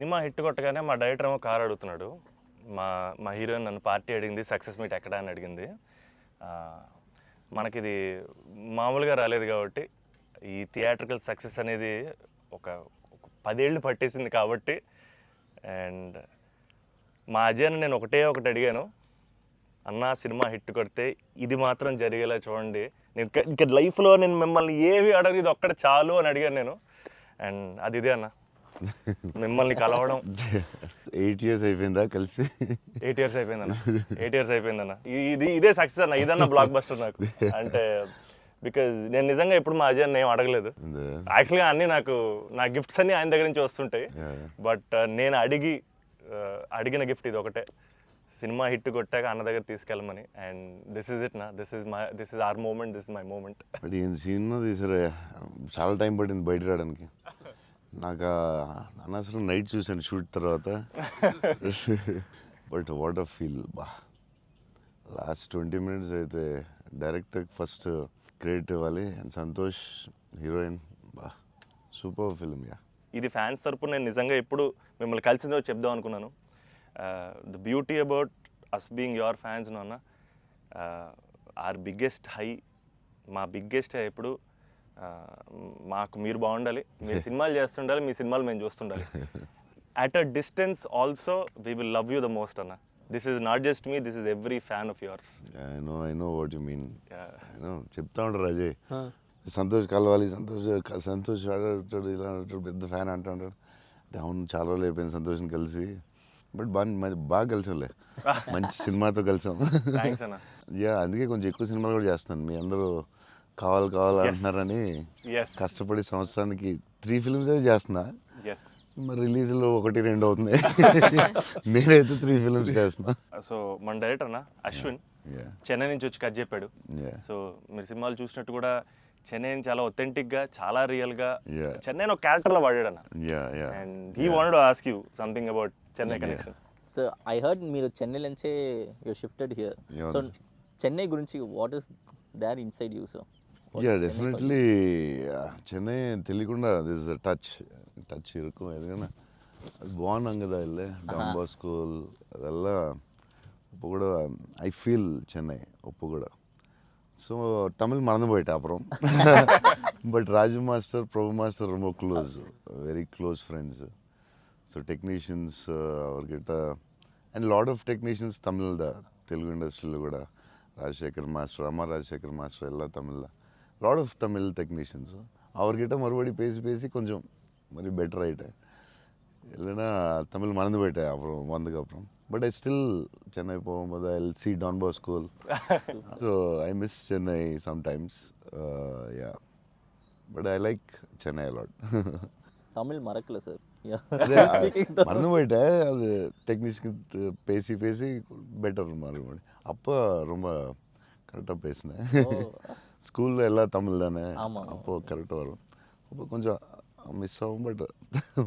Cinema hit కొట్టగానే మా director ఏమో కార్ అడుగుతున్నాడు. మా మా హీరోయిన్ నన్ను పార్టీ అడిగింది, సక్సెస్ మీట్ ఎక్కడ అని అడిగింది. మనకిది మామూలుగా రాలేదు కాబట్టి ఈ థియేట్రికల్ సక్సెస్ అనేది ఒక ఒక 10 ఏళ్ళు పట్టేసింది కాబట్టి. అండ్ మా అజయ్ని నేను ఒకటి అడిగాను, అన్న సినిమా హిట్ కొడితే ఇది మాత్రం జరిగేలా చూడండి, నేను ఇంకా లైఫ్లో నేను మిమ్మల్ని ఏవి అడగదు, ఇది ఒక్కటి చాలు అని అడిగాను నేను. అండ్ అది ఇదే అన్న, మిమ్మల్ని కలవడం. 8 years అయిపోయిందా కలిసి? 8 years అయిపోయిందన్న. 8 years అయిపోయిందన్న. ఇదే సక్సెస్ అన్న, ఇదన్న బ్లాక్ బస్టర్ నాకు. అంటే బికాజ్ నేను నిజంగా ఎప్పుడు మా అజయ్ ఏం అడగలేదు. యాక్చువల్గా అన్నీ నా గిఫ్ట్స్ అన్నీ ఆయన దగ్గర నుంచి వస్తుంటాయి. బట్ నేను అడిగిన గిఫ్ట్ ఇది ఒకటే, సినిమా హిట్ కొట్టాక అన్న దగ్గర తీసుకెళ్ళమని. అండ్ దిస్ ఇస్ ఇట్ నా, this is our moment, this is my moment. But ఈ సినిమా తీసారా, చాలా టైం పట్టింది బయట రావడానికి. నాకు అనవసరం నైట్ చూసాను షూట్ తర్వాత. బట్ వాట్ అ ఫీల్ బా. లాస్ట్ 20 minutes అయితే డైరెక్టర్కి ఫస్ట్ క్రెడిట్ ఇవ్వాలి. అండ్ సంతోష్ హీరోయిన్, బా సూపర్ ఫిల్మ్. యా, ఇది ఫ్యాన్స్ తరపున నేను నిజంగా ఎప్పుడు మిమ్మల్ని కలిసిందో చెప్దాం అనుకున్నాను. The beauty about us being your fans అన్న, ఆర్ బిగ్గెస్ట్ హై, మా బిగ్గెస్ట్ హై ఎప్పుడు మాకు మీరు బాగుండాలి, మీరు సినిమాలు చేస్తుండాలి, మీ సినిమాలు మేము చూస్తుండాలి. At a distance also we will love you the most అన్న. This is not just me, this is every fan of yours. I know what you mean. చెప్తా ఉంటారు అజయ్, సంతోష్ కలవాలి, సంతోష్ ఆడాడు, ఇలా అంటాడు, పెద్ద ఫ్యాన్ అంటాడు. అవును, చాలా రోజులు అయిపోయింది సంతోష్ని కలిసి. బట్ బాగా కలిసాంలే, మంచి సినిమాతో కలిసాం. యా, అందుకే కొంచెం ఎక్కువ సినిమాలు కూడా చేస్తాను. మీ అందరూ కావాలి అంటున్నారని కష్టపడి సంవత్సరానికి 3 films అయితే చేస్తున్నా. మరి రిలీజ్లో 1-2 అవుతున్నాయి. నేనైతే 3 films చేస్తున్నా. సో మన డైరెక్టర్ అన్న అశ్విన్ చెన్నై నుంచి వచ్చి కట్ చెప్పాడు. సో మీరు సినిమాలు చూసినట్టు కూడా చెన్నై చాలా ఒథెంటిక్గా, చాలా రియల్గా చెన్నై ఒక క్యారెక్టర్లో వాడాడు అన్న. And he wanted to ask you something about Chennai connection. So I heard మీరు చెన్నై నుంచే you shifted here. So Chennai గురించి what is there inside you? So yeah, definitely Chennai తెలియకుండా దిస్ టచ్ ఇరుకు. ఎందుకన్నా అది బాగున్నాం కదా, వెళ్ళే డాన్ బాస్కో ಅದೆಲ್ಲ இப்போ கூட ஐ ஃபீல் சென்னை இப்போ கூட. ஸோ தமிழ் மறந்து போயிட்டேன் அப்புறம். But Raju master, Prabhu master ரொம்ப close, very close friends. So technicians அவர்கிட்ட అండ్ లాట్ ఆఫ్ టెక్నీషియన్స్ తమిళ తెలుగు ఇండస్ట్రీలో కూడా, ராஜசேகர் மாஸ்டர், அம்மா ராஜசேகர் மாஸ்டர் எல்லாம் தமிழில் லாட் ஆஃப் தமிழ் டெக்னீஷியன்ஸ். அவர்கிட்ட மறுபடி பேசி கொஞ்சம் மாதிரி பெட்டர் ஆகிட்டேன். இல்லைன்னா தமிழ் மறந்து போயிட்டேன் அப்புறம் வந்ததுக்கப்புறம். பட் ஐ ஸ்டில் சென்னை போகும்போது I will see Don Bosco. So I miss Chennai sometimes. Yeah, but I like Chennai a lot. Tamil மறக்கல சார், மறந்து போயிட்டேன். அது டெக்னீஷியன் பேசி பெட்டர் மறுபடி. அப்போ ரொம்ப கரெக்டாக பேசினேன். ஸ்கூலில் எல்லாம் தமிழ் தானே, அப்போது கரெக்டாக வரும். அப்போ கொஞ்சம் மிஸ் ஆகும், பட்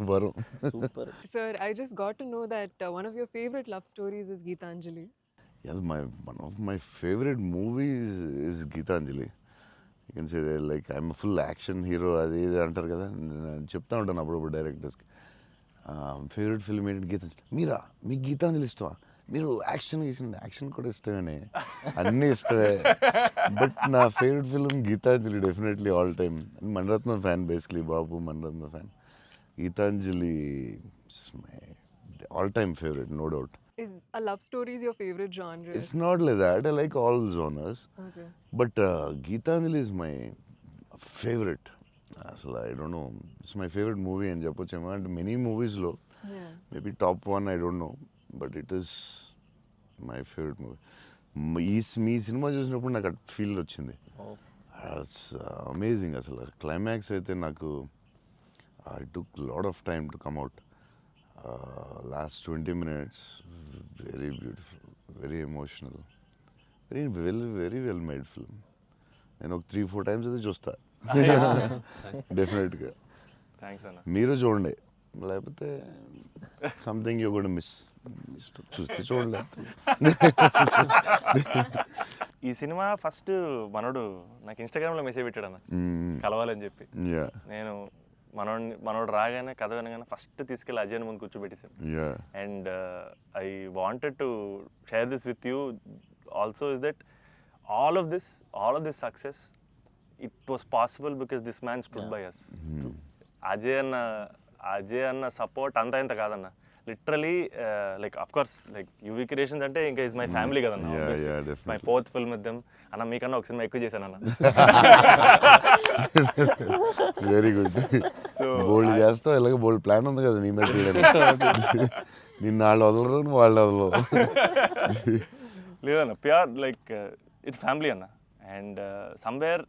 வரும். Super. Sir, I just got to know that one of your favorite love stories is Geetanjali. Yes, one of my favorite movies is Geetanjali. You can say that, like, I'm a full action hero. అది ఇది అంటారు కదా, నేను చెప్తా ఉంటాను అప్పుడప్పుడు డైరెక్టర్స్కి. Favourite film ఏంటి? గీతాంజలి. మీరా, మీకు గీతాంజలి ఇష్టమా? మీరు యాక్షన్ కూడా ఇష్టమేనే, అన్నీ ఇష్టమే. బట్ నా favourite film Gitanjali, definitely all time. Mani Ratnam fan, basically బాబు Mani Ratnam fan. Gitanjali my all time favourite, no doubt. Is a love story is your favorite genre? It's not like that. I like all genres. Okay. But Geetanjali is my favorite. అసలు I don't know, it's my favourite movie అని చెప్పొచ్చేమో. అంటే many మూవీస్లో maybe top 1, I don't know, but it is my favourite movie. Me cinema చూసినప్పుడు నాకు at feel వచ్చింది. It's amazing. అసలు climax అయితే నాకు I took lot of time to come out. Last 20 minutes, very beautiful, very emotional, very well made film. నేను ఒక 3-4 times అయితే చూస్తా డెఫినెట్గా. థ్యాంక్స్ అన్న. మీరు చూడండి, లేకపోతే సంథింగ్ యూ గోనా మిస్. చూస్తే చూడలేదు. ఈ సినిమా ఫస్ట్ మనోడు నాకు ఇన్స్టాగ్రామ్లో మెసేజ్ పెట్టాడు అన్న, కలవాలని చెప్పి. నేను మనోడు రాగానే కథ వినగానే ఫస్ట్ తీసుకెళ్ళి అజయ్ ముందు కూర్చోబెట్టేసాను. Yeah. And I wanted to share this with you also, is that all of this success, it was possible because this man stood by us. Ajay అన్న సపోర్ట్ అంతా ఇంత కాదన్న, literally like of course like UV creations అంటే ఇంకా is my family కదన్న. My fourth film with them అన్న. మీకన్నా ఒక సినిమా ఎక్కువ చేశాను అన్న. Very good. సో బోల్డ్ చేస్తావు, ఇలాగ బోల్డ్ ప్లాన్ ఉంది కదా నీ మీద చేయడానికి. నిన్ను వాళ్ళు వదలరు, వాళ్ళు వదలరు. లేదన్న, ప్యూర్ లైక్ ఇట్స్ ఫ్యామిలీ అన్న. And somewhere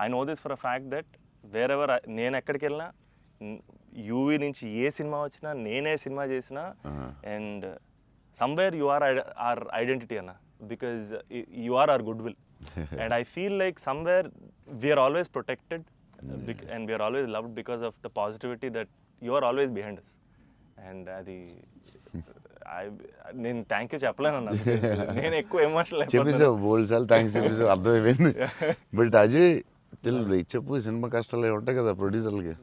I know this for a fact that wear ever నేను ఎక్కడికి వెళ్ళినా, యూవీ నుంచి ఏ సినిమా వచ్చినా, నేనే సినిమా చేసినా, and somewhere you are our identity అన్న, because you are our goodwill. And I feel like somewhere we're always protected and we're always loved because of the positivity that you are always behind us. And అది నేను thank you చెప్పలేను అన్న, నేను ఎక్కువ emotional చెప్పేసావు, బోల్డ్ సార్లు thanks చెప్పేసావు, అర్థమైపోయింది. But Ajay చెప్పు, cinema కష్టాలు ఉంటాయి కదా ప్రొడ్యూసర్లకి.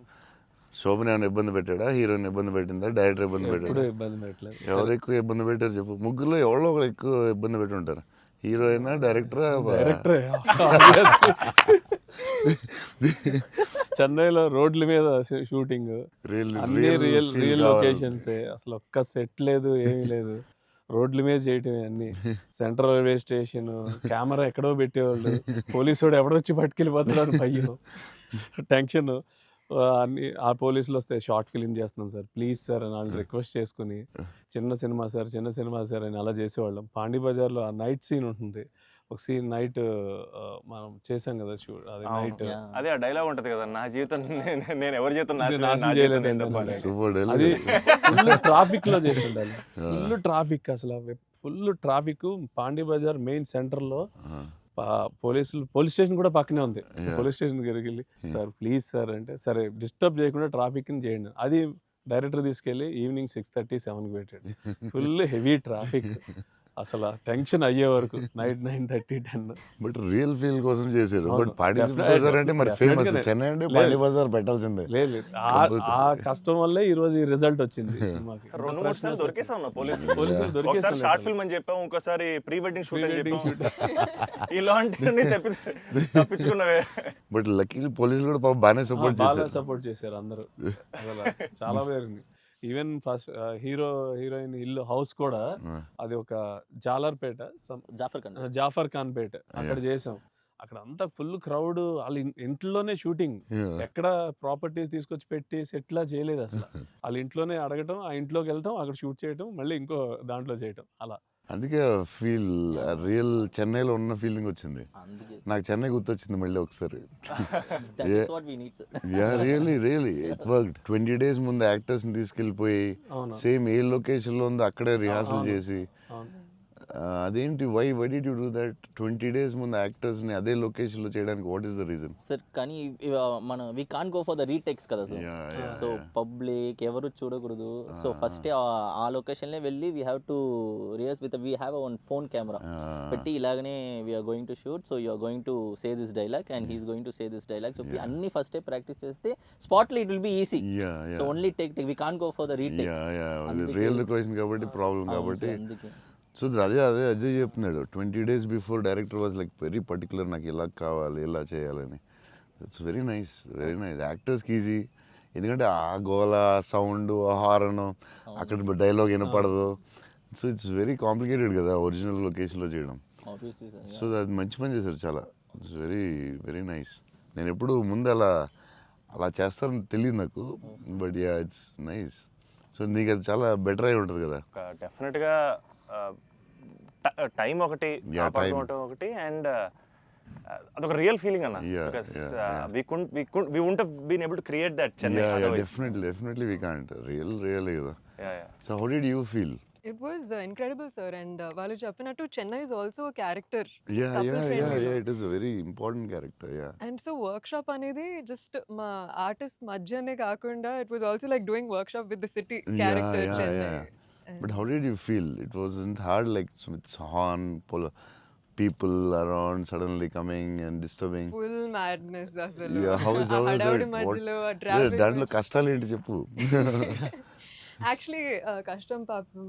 శోభన్ ఏమైనా ఇబ్బంది పెట్టాడా, హీరోయిన్ ఇబ్బంది పెట్టిందా, డైరెక్టర్ ఇబ్బంది పెట్టాడా? ఎవరు ఎక్కువ ఇబ్బంది పెట్టారు చెప్పు? ముగ్గురులో ఎవరో ఒకరు ఎక్కువ ఇబ్బంది పెట్టి ఉంటారు. హీరోయినా, డైరెక్టరా? చెన్నైలో రోడ్ల మీద షూటింగ్, అన్ని రియల్ లొకేషన్స్, అసలు ఒక్క సెట్ లేదు, ఏమీ లేదు, రోడ్ల మీద చేయటమే అన్ని. సెంట్రల్ రైల్వే స్టేషన్, కెమెరా ఎక్కడో పెట్టేవాళ్ళు, పోలీసు వాడు ఎవడొచ్చి పట్టుకెళ్ళిపోతున్నాడు, పయ్యో టెన్షన్. అన్ని ఆ పోలీసులు వస్తే షార్ట్ ఫిలిం చేస్తున్నాం సార్, ప్లీజ్ సార్ అని వాళ్ళు రిక్వెస్ట్ చేసుకుని, చిన్న సినిమా సార్ అని అలా చేసేవాళ్ళం. పాండీ బజార్లో ఆ నైట్ సీన్ ఉంటుంది, ఒక సీన్ నైట్ మనం చేసాం కదా షూట్, అది నైట్. అదే ఆ డైలాగ్ ఉంటది కదా, నా జీవితం నేను ఎవరి జీవితం నాశనం చేయలేదు, అది ఫుల్ ట్రాఫిక్ లో చేసి ఉండాలి. ఫుల్ ట్రాఫిక్, అసలు full traffic. Pondy Bazaar main centre లో పోలీస్ స్టేషన్ కూడా పక్కనే ఉంది. పోలీస్ స్టేషన్ దగ్గరికి వెళ్ళి సార్ ప్లీజ్ సార్ అంటే, సరే డిస్టర్బ్ చేయకుండా ట్రాఫిక్ ని చేయండి. అది డైరెక్టర్ తీసుకెళ్ళి ఈవినింగ్ 6:30, 7కి పెట్టాడు. ఫుల్ హెవీ ట్రాఫిక్, అసలు టెన్షన్ అయ్యే వరకు నైట్ 9:30, 10. బట్ రియల్ ఫీల్ కోసం చేశారు. బట్ పాండీ బజార్ అంటే మరి ఫేమస్, చెన్నై అంటే పాండీ బజార్ పెట్టాల్సిందే. లేదు, ఆ కష్టం వల్లే ఈ రోజు ఈ రిజల్ట్ వచ్చింది సినిమాకి. 2-3 సార్లు దొరికేసాం పోలీసులు దొరికేసాం. షార్ట్ ఫిల్మ్ అని చెప్పాము, ఇంకోసారి ప్రీ వెడ్డింగ్ షూట్ అని చెప్పాము. ఇలాంటివన్నీ తప్పించుకున్నవే. బట్ లక్కీ పోలీసులు కూడా పాపం బాగానే సపోర్ట్ చేశారు అందరూ, చాలా పేరు. ఈవెన్ ఫస్ట్ హీరోయిన్ ఇల్లు హౌస్ కూడా అది ఒక జాలర్పేట, జాఫర్ ఖాన్ పేట, అక్కడ చేసాం. అక్కడ అంతా ఫుల్ క్రౌడ్, వాళ్ళ ఇంట్లోనే షూటింగ్, ఎక్కడ ప్రాపర్టీస్ తీసుకొచ్చి పెట్టి సెట్లా చేయలేదు అసలు. వాళ్ళ ఇంట్లోనే అడగటం, ఆ ఇంట్లోకి వెళ్తాం, అక్కడ షూట్ చేయటం, మళ్ళీ ఇంకో దాంట్లో చేయటం, అలా. అందుకే ఫీల్ రియల్ చెన్నైలో ఉన్న ఫీలింగ్ వచ్చింది నాకు. చెన్నై గుర్తొచ్చింది మళ్ళీ ఒకసారి. Really it worked. 20 days ముందు యాక్టర్స్ని తీసుకెళ్ళిపోయి సేమ్ ఏ లొకేషన్లో ఉందో అక్కడే రిహార్సల్ చేసి, అదేంటి why did you do that? 20 days ముందు యాక్టర్స్ని అదే లొకేషన్లో చేయడానికి what is the reason? Sir కానీ మనం we can go for the retakes కదా సార్. సో పబ్లిక్ ఎవరు చూడకూడదు. సో ఫస్ట్ ఆ లొకేషన్లే వెళ్ళి we have to rehearse with we have one phone camera పెట్టి ఇలాగనే we're going to shoot, so you're going to say this dialogue and he's going to say this dialogue చెప్పి అన్ని ఫస్టే ప్రాక్టీస్ చేస్తే స్పాట్లో it will be easy. So only take we can go for the retake. Real location కాబట్టి problem కాబట్టి. So అదే అజయ్ చెప్తున్నాడు, 20 days before director was like very particular, నాకు ఇలా కావాలి, ఇలా చేయాలని. It's very nice. యాక్టర్స్కి ఈజీ, ఎందుకంటే ఆ గోల, సౌండ్, హారన్, అక్కడ డైలాగ్ వినపడదు. సో ఇట్స్ వెరీ కాంప్లికేటెడ్ కదా ఒరిజినల్ లొకేషన్లో చేయడం. సో అది మంచి పని చేశారు చాలా. It's very nice. నేను ఎప్పుడు ముందు అలా చేస్తారని తెలియదు నాకు, but yeah it's nice. So నీకు అది చాలా బెటర్ అయి ఉంటుంది కదా. డెఫినెట్గా టైం ఒకటి, ఒకటి, అండ్ అదొక రియల్ ఫీలింగ్ అన్న. Because we wouldn't have been able to create that Chennai otherwise. Definitely we can't. Real కదా. So how did you feel? It was incredible, sir. And వాళ్ళు చెప్పినట్టు Chennai is also a character. Yeah, it is a very important character. And so workshop అనేది just మా artist మధ్యనే కాకుండా it was also like doing workshop with the city character Chennai. But how did you feel? It wasn't hard like with horn, people around suddenly coming and disturbing. Full madness అసలు. Yeah, how is ఆ it? హడావుడి What- మధ్యలో ఆ Yeah, traffic దాంట్లో కష్టాలు ఏంటి చెప్పు. Actually కష్టం పాపం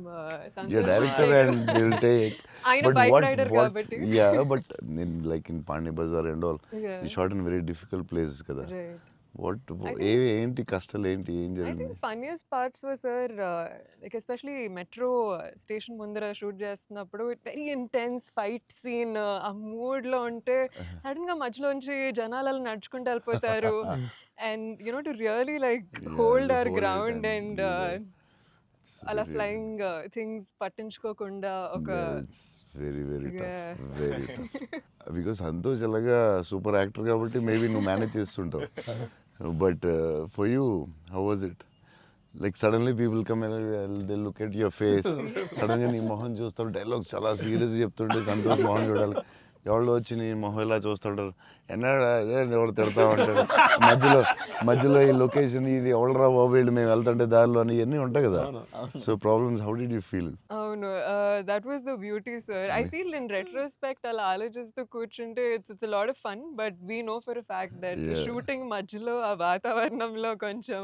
Yeah, director and they'll take. ఆయన But bike what, rider what, కాబట్టి. yeah, but in like in Pani Bazaar and all, Yeah. you shot in very difficult places కదా. Right. What, ఏంటి కష్టాలు ఏంటి, ఏం I జరిగింది? think funniest parts were, sir, like especially metro station ముందర shoot చేస్తున్నప్పుడు very intense fight scene ఆ mood లో ఉంటే సడన్ గా మధ్యలోంచి జనాలు అలా నడుచుకుంటూ వెళ్ళిపోతారు and you know to really like hold to our hold it ground and and do that. It's అలా very- ఫ్లయింగ్ థింగ్స్ పట్టించుకోకుండా ఒక Yeah, it's very very Yeah. tough, very tough. Because Santosh ఎలాగా సూపర్ యాక్టర్ కాబట్టి మేబీ నువ్వు manage చేస్తుంటావు. But for you how was it? Like suddenly people come they look at your face, సడన్గా నీ మొహం చూస్తారు, డైలాగ్ చాలా సీరియస్ చెప్తుంటే సంతోష్ మొహం చూడాలి, ఎవరు వచ్చి నీ మొహం ఇలా చూస్తుంటారు, ఎన్నాడు అదే ఎవరు తిడతా ఉంటారు, మధ్యలో ఈ లొకేషన్ ఇది ఎవడరా బాబు వీళ్ళు మేము వెళ్తుంటే దారిలో అని ఇవన్నీ ఉంటాయి కదా. So problems, how did you feel? అవును that was the beauty sir. I feel in retrospect అలా ఆలోచిస్తూ కూర్చుంటే it's lot of fun but we know for a fact that Yeah. Shooting మధ్యలో ఆ వాతావరణంలో కొంచెం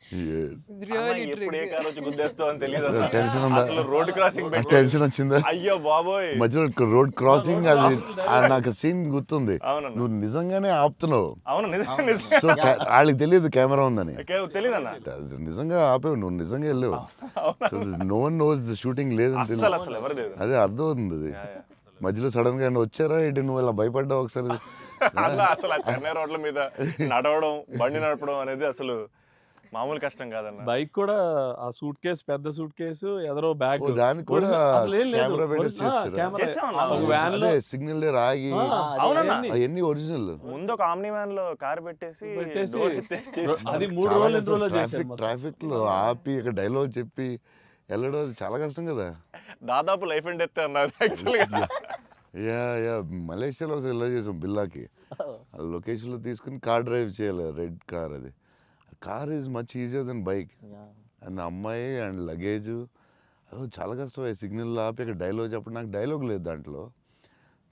it's అన్న, really ఎప్పుడు ఏ tricky. కారు వచ్చి గుద్దేస్తావు అని తెలియదు టెన్షన్ ఉందా? అసలు రోడ్ క్రాసింగ్ పెట్టి టెన్షన్ వచ్చిందా? అయ్యో బాబోయ్. మధ్యలో రోడ్ క్రాసింగ్, అది నాకు సీన్ గుర్తుంది. అవునన్న. నువ్వు నిజంగానే ఆపుతున్నావు. అవును సో వాళ్ళకి తెలియదు కెమెరా ఉందని. తెలియదన్న అది నిజంగా ఆపేవు, నువ్వు నిజంగా వెళ్ళావు. So no one knows the shooting లేదని అసలు తెలుసు. అసలు ఎవరు లేదు. అదే అర్థం అవుతుంది అది. మధ్యలో సడన్ గా వచ్చారా ఏంటి, నువ్వు ఇలా భయపడ్డావు ఒకసారి? అన్న అసలు ఆ చెన్నై రోడ్ల మీద నడవడం, బండి నడపడం అనేది అసలు మామూలు కష్టం కాదన్న. బైక్ కూడా ఆ సూట్ కేసు, పెద్ద సూట్ కేసు, ఎదరో బ్యాగ్, ఓ, దానికి కూడా అసలు ఏం లేదు. కెమెరా పెట్టేసి చేస్తారా? చేసామన్నా. ఒక వ్యాన్ లో అదే సిగ్నల్ రాగి అవునన్నా. అవన్నీ ఒరిజినల్. ముందు ఒక ఆమ్ని వ్యాన్ లో కార్ పెట్టేసి door ఎత్తేసి చేసి- అది 3 రోజులు 2 రోజులు చేశారు మొత్తం. ట్రాఫిక్ లో ఆపి ఇక డైలాగ్ చెప్పి వెళ్ళడం అది చాలా కష్టం కదా. దాదాపు లైఫ్ అండ్ డెత్ అన్నారు యాక్చువల్గా. యా మలేషియాలో ఒకసారి ఇలా చేసాం బిల్లాకి. లొకేషన్లో తీసుకుని కార్ డ్రైవ్ చేయాలి, రెడ్ కార్. అది car is much easier then bike. And అమ్మాయి అండ్ లగేజ్ అది చాలా కష్టం. సిగ్నల్ ఆపి ఇక్కడ డైలాగ్ చెప్పడం, నాకు డైలాగ్ లేదు దాంట్లో.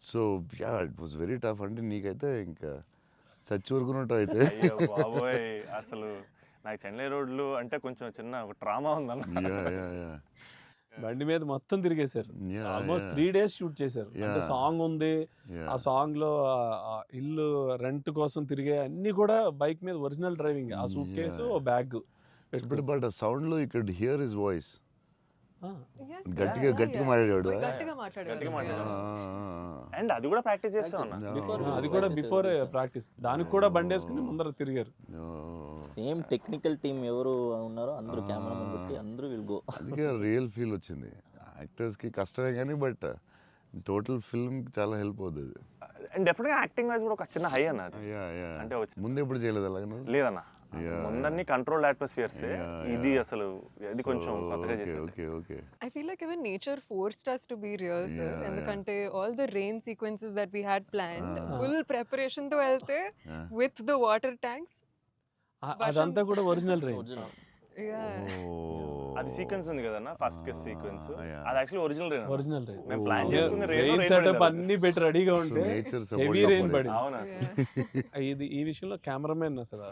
So yeah it was very tough. అంటే నీకైతే ఇంకా చచ్చి ఊరుకున్నట్టు అయితే. అయ్యో బాబోయ్, అసలు నాకు చెన్నై రోడ్లు అంటే కొంచెం చిన్న ఒక ట్రామా ఉందన్న. యా బండి మీద మొత్తం తిరిగేశారు. Yeah, almost yeah. 3 days shoot చేశారు. అంటే Yeah. సాంగ్ ఉంది, Yeah. ఆ సాంగ్ లో ఆ ఇల్లు రెంట్ కోసం తిరిగే అన్ని కూడా బైక్ మీద ఒరిజినల్ డ్రైవింగ్. ఆ సూట్ కేసు, బ్యాగ్. బట్ ఆ సౌండ్ లో ఇక్కడ హియర్ హిస్ వాయిస్. Yes, గట్టిగా yeah, గట్టిగా yeah. మాట్లాడాడు. గట్టిగా మాట్లాడాడు. అండ్ అది కూడా ప్రాక్టీస్ చేస్తాం అన్న. అది కూడా బిఫోర్ ప్రాక్టీస్. దానికి కూడా బండి వేసుకుని ముందర తిరిగారు. సేమ్ టెక్నికల్ టీమ్ ఎవరు ఉన్నారో అందరూ కెమెరామెన్ పెట్టి అందరూ విల్ గో. అందుకే రియల్ ఫీల్ వచ్చింది. యాక్టర్స్ కి కష్టమే కానీ బట్ టోటల్ ఫిల్మ్ చాలా హెల్ప్ అవుతుంది. అండ్ డెఫినెట్గా యాక్టింగ్ వైజ్ కూడా ఒక చిన్న హై అన్న అది. అంటే ముందు ఎప్పుడు చేయలేదు అలాగే? లేదన్న, ముందన్ని కంట్రోల్డ్ అట్మాస్ఫియర్స్. ఇది అసలు ఇది కొంచెం కొత్తగా చేశారు. Okay I feel like even nature forced us to be real, sir. ఎందుకంటే all the rain sequences that we had planned, full preparation తో వెళ్తే with the water tanks. అదంతా కూడా ఒరిజినల్ రైన్. Yeah. అది సీక్వెన్స్ ఉంది కదన్న, ఫస్ట్ సీక్వెన్స్ అది actually original rain. Original rain. మేము ప్లాన్ చేసుకున్న రెయిన్ సెటప్ అన్ని పెట్టి రెడీగా ఉంటే నేచర్ హెవీ రెయిన్ పడింది. అవునా ఇది ఈ విషయంలో కెమెరామెన్ అసలు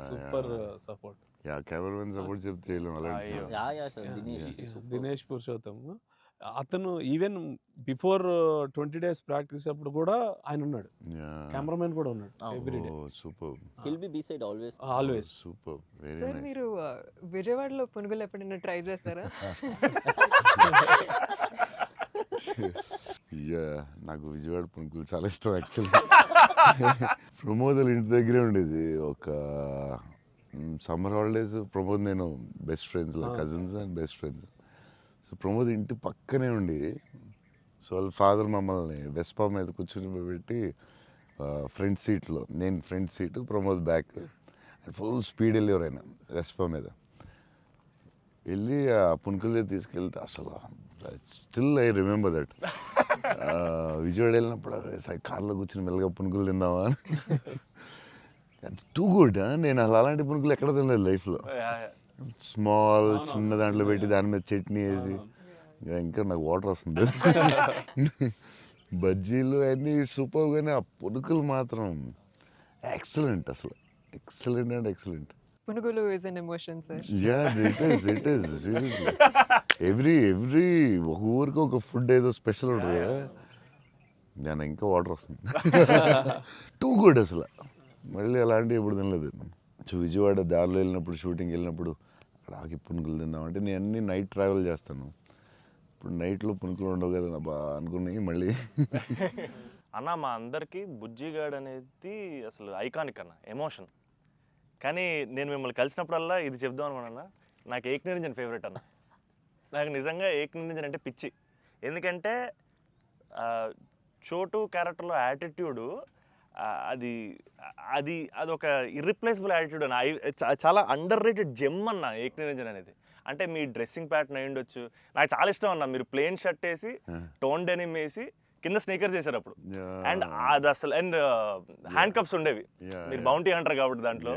super support. Yeah cameraman support చెప్తే చేయలేం అలాంటి. అయ్యో. యా సార్ దినేష్ పురుషోత్తం అతను ఈవెన్ బిఫోర్ 20 days ప్రాక్టీస్ అప్పుడు కూడా ఆయన ఉన్నాడు. కెమెరామెన్ కూడా ఉన్నాడు every day. Super will be beside always. Always. Super very sir nice. మీరు విజయవాడలో పునుగులు ఎప్పుడైనా ట్రై చేస్తారా? నాకు విజయవాడ పునుకులు చాలా ఇష్టం యాక్చువల్లీ. ప్రమోద్ ఇంటి దగ్గరే ఉండేది. ఒక సమ్మర్ హాలిడేస్ ప్రమోద్ నేను best friends, cousins and best friends. So Pramod ఇంటి పక్కనే ఉండి, సో వాళ్ళ ఫాదర్ మమ్మల్ని వెస్పా మీద కూర్చొని పెట్టి ఫ్రంట్ సీట్లో, నేను front seat, Pramod back, full speed వెళ్ళేవారు ఆయన వెస్పా మీద. వెళ్ళి ఆ పునుకులే తీసుకెళ్తే అసలు still I remember that. Vijayawada వెళ్ళినప్పుడు కార్లో కూర్చొని మెల్లగా పునుకులు తిందామా అని. Too good. నేను అసలు అలాంటి పునుకులు ఎక్కడ తినలేదు లైఫ్లో. స్మాల్ చిన్న దాంట్లో పెట్టి దాని మీద చట్నీ వేసి ఇంకా నాకు వాటర్ వస్తుంది. బజ్జీలు అన్నీ సూపర్, కానీ ఆ పునుకులు మాత్రం ఎక్సలెంట్, అసలు ఎక్సలెంట్ అండ్ ఎక్సలెంట్. పునుగులు is an emotion sir. Yeah it is seriously. Every ఒక ఊరికి ఒక ఫుడ్ ఏదో స్పెషల్ ఉంటుంది కదా, దాని ఇంకా వాటర్ వస్తుంది. టూ గుడ్ అసలు. మళ్ళీ అలాంటివి ఎప్పుడు తినలేదు. సో విజయవాడ దారిలో వెళ్ళినప్పుడు, షూటింగ్ వెళ్ళినప్పుడు అక్కడ ఆగి పునుకులు తిందామంటే, నేను అన్ని నైట్ ట్రావెల్ చేస్తాను. ఇప్పుడు నైట్లో పునుకులు ఉండవు కదా బా అనుకున్నాయి మళ్ళీ. అన్న మా అందరికీ బుజ్జిగాడ్ అనేది అసలు ఐకానిక్ అన్న, ఎమోషన్. కానీ నేను మిమ్మల్ని కలిసినప్పుడల్లా ఇది చెప్దాం అనుకున్నా, నాకు ఏక్ నిరంజన్ ఫేవరెట్ అన్న. నాకు నిజంగా ఏక్ నిరంజన్ అంటే పిచ్చి. ఎందుకంటే చోటు క్యారెక్టర్లో యాటిట్యూడు అది అది అదొక ఇర్రిప్లేసబుల్ యాటిట్యూడ్ అన్న. చాలా అండర్ రేటెడ్ జెమ్ అన్న ఏక్ నిరంజన్ అనేది. అంటే మీ డ్రెస్సింగ్ ప్యాటర్న్ అయి ఉండొచ్చు, నాకు చాలా ఇష్టం అన్న. మీరు ప్లెయిన్ షర్ట్ వేసి టోన్ డెనిమ్ వేసి కింద స్నీకర్స్ వేసారు అప్పుడు, అండ్ అది అసలు, అండ్ హ్యాండ్ కప్స్ ఉండేవి. మీరు బౌంటీ హంటర్ కాబట్టి దాంట్లో.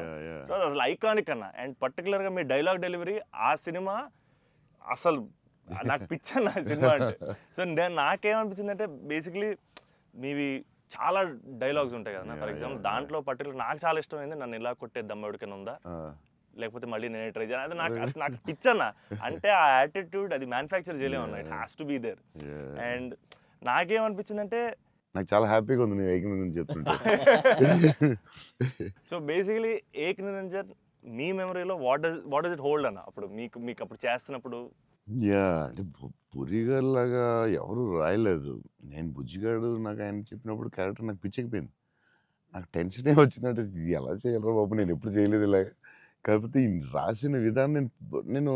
సో అది అసలు ఐకానిక్ అన్న. అండ్ పర్టికులర్గా మీ డైలాగ్ డెలివరీ ఆ సినిమా అసలు నాకు పిచ్చి అన్న సినిమా అంటే. సో నాకేమనిపించింది అంటే, బేసిక్లీ మీవి చాలా డైలాగ్స్ ఉంటాయి కదా. ఫర్ ఎగ్జాంపుల్ దాంట్లో పర్టికులర్ నాకు చాలా ఇష్టమైంది, నన్ను ఇలా కొట్టే దమ్మెవడికైనా ఉందా, లేకపోతే మళ్ళీ నేనే ట్రై చేయాలి. అది నాకు పిచ్చన్న. అంటే ఆ యాటిట్యూడ్ అది మ్యానుఫ్యాక్చర్ చేయలేము అన్న, it has to be there. And నాకేమనిపించిందంటే, నాకు చాలా హ్యాపీగా ఉంది నేను ఏక్ నిరంజన్ చెప్తుంటే. సో బేసికలీ ఏక్ నిరంజన్ మీ మెమరీలో వాట్ డస్ ఇట్ హోల్డ్ అన్న? అప్పుడు మీకు అప్పుడు చేస్తున్నప్పుడు. యా అంటే పురిగారు లాగా ఎవరు రాయలేదు. నేను బుజ్జిగాడు నాకు ఆయన చెప్పినప్పుడు క్యారెక్టర్ నాకు పిచ్చెక్కిపోయింది. నాకు టెన్షనే వచ్చిందంటే, ఇది ఎలా చేయాలరా బాబు, నేను ఎప్పుడు చేయలేదు ఇలాగ. కాకపోతే ఈ రాసిన విధానం నేను